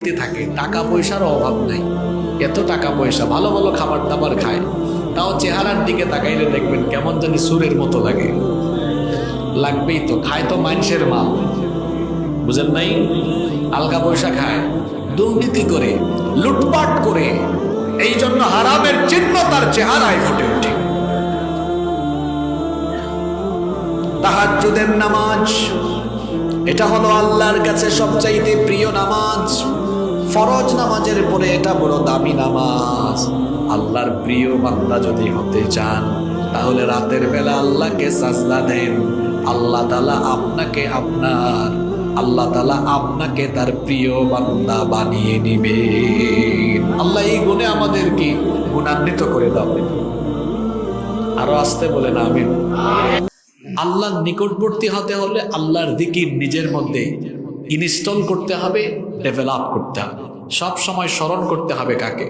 থাকে, টাকা পয়সার অভাব নাই, এত টাকা পয়সা, ভালো ভালো খাবার দাবার খায়, তাও চেহারার দিকে তাকাইলে দেখবেন কেমন জানি সুরের মতো লাগে। লাগবেই তো, খায় তো মানুষের মাল, বুঝেন নাই? আলগা পয়সা খায়, দুর্নীতি করে, লুটপাট করে, এই জন্য হারামের চিহ্ন তার চেহারায় ফুটে ওঠে। তাহাজ্জুদের নামাজ, এটা হলো আল্লাহর কাছে সবচাইতে প্রিয় নামাজ। ফরজ নামাজের পরে এটা বড় দামি নামাজ। আল্লাহর প্রিয় বান্দা যদি হতে চান তাহলে রাতের বেলা আল্লাহকে সাজদা দেন। আল্লাহ তাআলা আপনাকে তার প্রিয় বান্দা বানিয়ে নিবেন। আল্লাহ এই গুণে আমাদেরকে গুণান্বিত করে দাও। আরো আসতে বলেন আমিন। আল্লাহর নিকটবর্তী হতে হলে আল্লাহর জিকির নিজের মধ্যে ইনস্টল করতে হবে, ডেভেলপ করতে হবে, সব সময় স্মরণ করতে হবে কাকে?